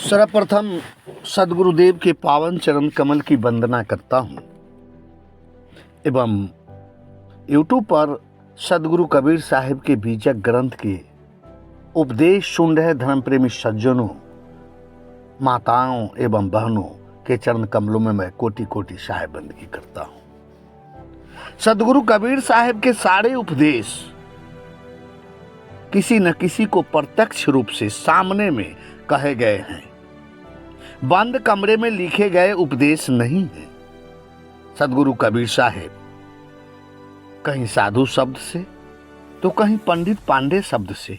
सर्वप्रथम सदगुरुदेव के पावन चरण कमल की वंदना करता हूँ एवं यूट्यूब पर सदगुरु कबीर साहिब के बीजक ग्रंथ के उपदेश सुन रहे धर्म प्रेमी सज्जनों, माताओं एवं बहनों के चरण कमलों में मैं कोटि कोटि साहिब बंदगी करता हूँ। सदगुरु कबीर साहिब के सारे उपदेश किसी न किसी को प्रत्यक्ष रूप से सामने में कहे गए हैं, बंद कमरे में लिखे गए उपदेश नहीं है। सदगुरु कबीर साहिब कहीं साधु शब्द से तो कहीं पंडित पांडे शब्द से,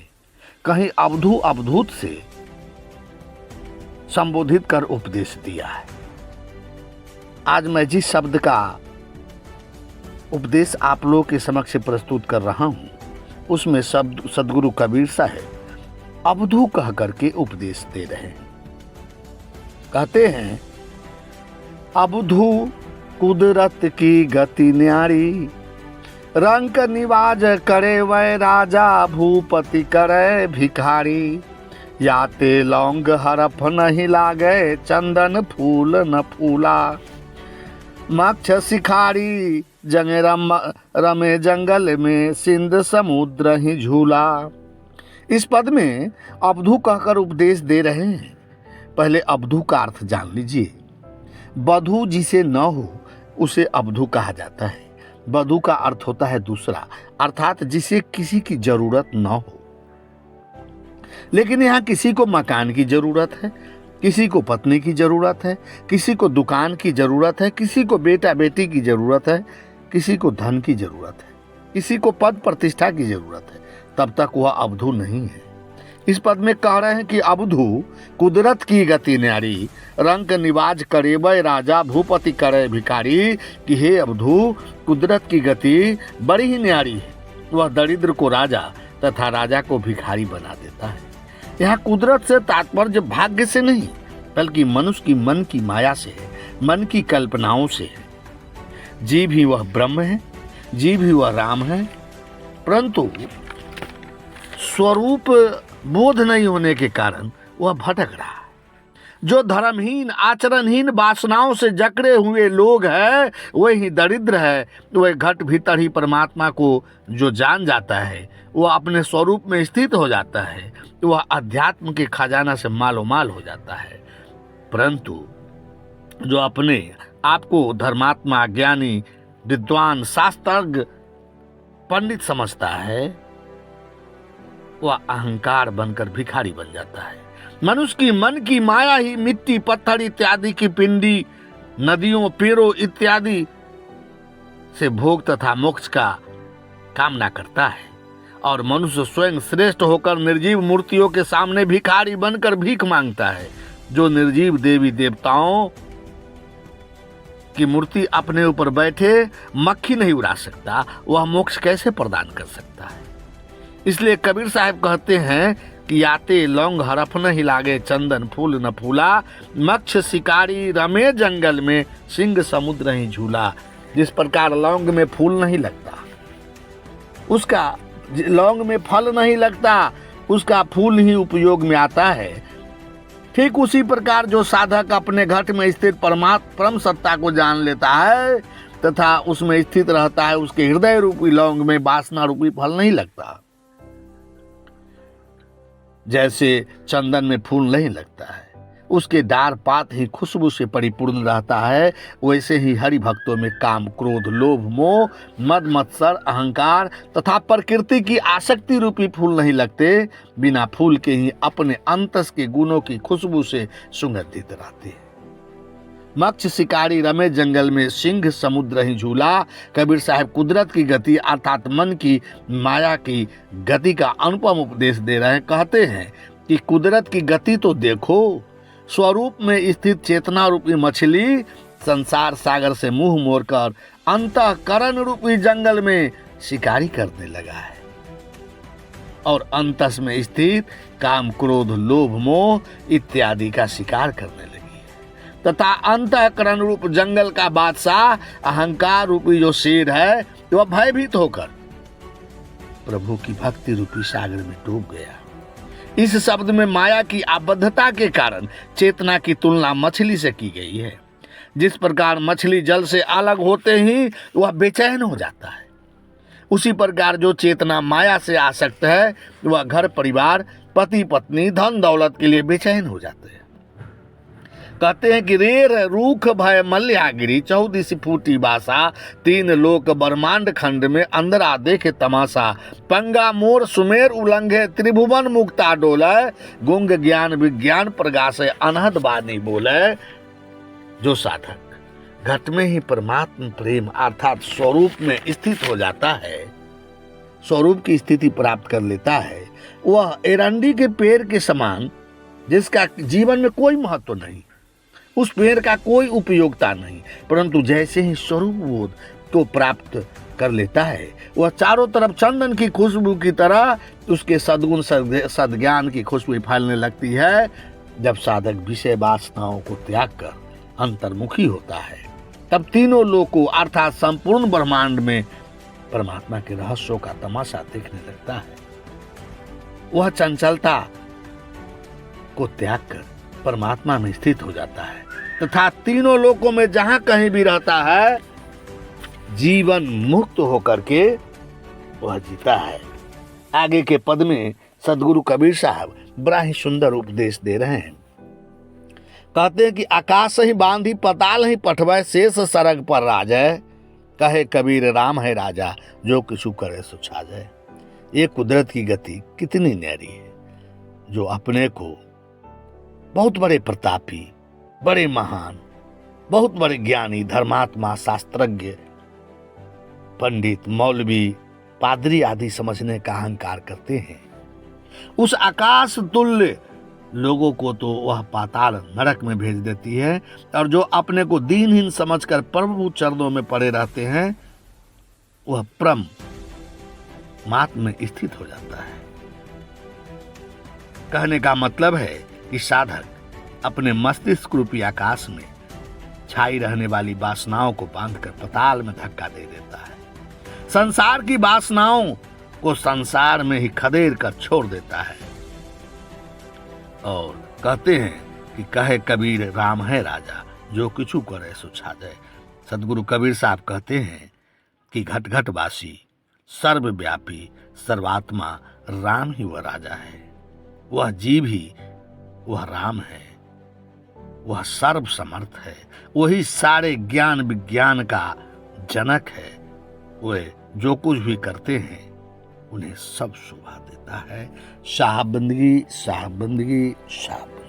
कहीं अवधू अवधूत से संबोधित कर उपदेश दिया है। आज मैं जिस शब्द का उपदेश आप लोगों के समक्ष प्रस्तुत कर रहा हूं, उसमें शब्द सदगुरु कबीर साहिब अवधू कह करके उपदेश दे रहे हैं। कहते हैं, अवधू कुदरत की गति न्यारी, रंग निवाज करे वै राजा, भूपति करे भिखारी। याते लौंग हरफ नहीं लागे, चंदन फूल न फूला। मक्ष शिखारी जंगे रमे जंगल में, सिंध समुद्र ही झूला। इस पद में अवधू कहकर उपदेश दे रहे हैं। पहले अवधू का अर्थ जान लीजिए। बधू जिसे न हो उसे अवधू कहा जाता है। बधू का अर्थ होता है दूसरा, अर्थात जिसे किसी की जरूरत न हो। लेकिन यहाँ किसी को मकान की जरूरत है, किसी को पत्नी की जरूरत है, किसी को दुकान की जरूरत है, किसी को बेटा बेटी की जरूरत है, किसी को धन की जरूरत है, किसी को पद प्रतिष्ठा की जरूरत है, तब तक वह अवधू नहीं है। इस पद में कह रहे हैं कि अवधू कुदरत की गति न्यारी, रंग निवाज करे वै राजा, भूपति करे भिखारी। कि हे अवधू, कुदरत की गति बड़ी ही न्यारी है। वह दरिद्र को राजा तथा राजा को भिखारी बना देता है। यहाँ कुदरत से तात्पर्य भाग्य से नहीं, बल्कि मनुष्य की मन की माया से है, मन की कल्पनाओं से है। जीव ही वह ब्रह्म है, जीव ही वह राम है, परंतु स्वरूप बोध नहीं होने के कारण वह भटक रहा है। जो धर्महीन आचरणहीन वासनाओं से जकड़े हुए लोग हैं, वही दरिद्र है। वह घट भीतर ही परमात्मा को जो जान जाता है, वह अपने स्वरूप में स्थित हो जाता है, वह अध्यात्म के खजाना से मालो माल हो जाता है। परंतु जो अपने आप को धर्मात्मा, ज्ञानी, विद्वान, शास्त्रज्ञ, पंडित समझता है, वह अहंकार बनकर भिखारी बन जाता है। मनुष्य की मन की माया ही मिट्टी, पत्थर इत्यादि की पिंडी, नदियों, पेड़ों इत्यादि से भोग तथा मोक्ष का कामना करता है, और मनुष्य स्वयं श्रेष्ठ होकर निर्जीव मूर्तियों के सामने भिखारी बनकर भीख मांगता है। जो निर्जीव देवी देवताओं की मूर्ति अपने ऊपर बैठे मक्खी नहीं उड़ा सकता, वह मोक्ष कैसे प्रदान कर सकता है। इसलिए कबीर साहब कहते हैं कि याते लौंग हरफ नहीं लागे, चंदन फूल न फूला। मक्ष शिकारी रमे जंगल में, सिंह समुद्र ही झूला। जिस प्रकार लौंग में फूल नहीं लगता, उसका लौंग में फल नहीं लगता, उसका फूल ही उपयोग में आता है, ठीक उसी प्रकार जो साधक अपने घट में स्थित परम सत्ता को जान लेता है तथा उसमें स्थित रहता है, उसके हृदय रूपी लौंग में वासना रूपी फल नहीं लगता। जैसे चंदन में फूल नहीं लगता है, उसके डार पात ही खुशबू से परिपूर्ण रहता है, वैसे ही हरि भक्तों में काम, क्रोध, लोभ, मोह, मद मत्सर, अहंकार तथा प्रकृति की आसक्ति रूपी फूल नहीं लगते। बिना फूल के ही अपने अंतस के गुणों की खुशबू से सुगंधित रहते हैं। मक्ष शिकारी रमे जंगल में, सिंह समुद्र ही झूला। कबीर साहब कुदरत की गति अर्थात मन की माया की गति का अनुपम उपदेश दे रहे हैं। कहते हैं कि कुदरत की गति तो देखो, स्वरूप में स्थित चेतना रूपी मछली संसार सागर से मुंह मोड़कर अंतःकरण रूपी जंगल में शिकारी करने लगा है, और अंतस में स्थित काम, क्रोध, लोभ, मोह इत्यादि का शिकार करने लगी तथा अंतःकरण रूप जंगल का बादशाह अहंकार रूपी जो शेर है, वह भयभीत होकर प्रभु की भक्ति रूपी सागर में डूब गया। इस शब्द में माया की आबद्धता के कारण चेतना की तुलना मछली से की गई है। जिस प्रकार मछली जल से अलग होते ही वह बेचैन हो जाता है, उसी प्रकार जो चेतना माया से आसक्त है वह घर परिवार पति पत्नी धन दौलत के लिए बेचैन हो जाते हैं। कहते हैं कि रेर रूख भय मल्यागिरी 14 फूटी बासा, 3 लोक ब्रह्मांड खंड में अंदरा देखे तमाशा, पंगा मोर सुमेर उलंघे त्रिभुवन मुक्ता डोले, गुंग ज्ञान विज्ञान प्रगासे अनहद बानी बोले। जो साधक घट में ही परमात्म प्रेम अर्थात स्वरूप में स्थित हो जाता है, स्वरूप की स्थिति प्राप्त कर लेता है, वह एरंडी के पेड़ के समान, जिसका जीवन में कोई महत्व नहीं, उस पेड़ का कोई उपयोगिता नहीं, परंतु जैसे ही स्वरूप बोध को प्राप्त कर लेता है वह चारों तरफ चंदन की खुशबू की तरह उसके सद्गुण सद्ज्ञान की खुशबू फैलने लगती है। जब साधक विषय वासनाओं को त्याग कर अंतर्मुखी होता है तब तीनों लोकों अर्थात संपूर्ण ब्रह्मांड में परमात्मा के रहस्यों का तमाशा देखने लगता है। वह चंचलता को त्याग कर परमात्मा में स्थित हो जाता है तथा तीनों लोकों में जहां कहीं भी रहता है जीवन मुक्त होकर के वह जीता है। आगे के पद में सदगुरु कबीर साहब बड़ा ही सुंदर उपदेश दे रहे हैं। कहते हैं कि आकाश ही बांधी पताल ही पठवै, शेष सरग पर राजय, कहे कबीर राम है राजा जो किछु करे सो छाजय। ये कुदरत की गति कितनी न्यारी है, जो अपने को बहुत बड़े प्रतापी, बड़े महान, बहुत बड़े ज्ञानी, धर्मात्मा, शास्त्रज्ञ, पंडित, मौलवी, पादरी आदि समझने का अहंकार करते हैं, उस आकाश तुल्य लोगों को तो वह पाताल नरक में भेज देती है, और जो अपने को दीनहीन समझकर प्रभु चरणों में पड़े रहते हैं वह परम मात्म में स्थित हो जाता है। कहने का मतलब है कि साधक अपने मस्तिष्क रूपी आकाश में छाई रहने वाली वासनाओं को बांधकर पताल में धक्का दे देता है, संसार की वासनाओं को संसार में ही खदेड़ कर छोड़ देता है। और कहते हैं कि कहे कबीर राम है राजा जो किछु करे सो छाजय। सदगुरु कबीर साहब कहते हैं कि घट घट वासी सर्वव्यापी सर्वात्मा राम ही वह राजा है, वह जीव ही वह राम है, वह सर्व समर्थ है, वही सारे ज्ञान विज्ञान का जनक है। वह जो कुछ भी करते हैं उन्हें सब शोभा देता है। शाह बंदगी, शाह बंदगी, शाह बंदगी।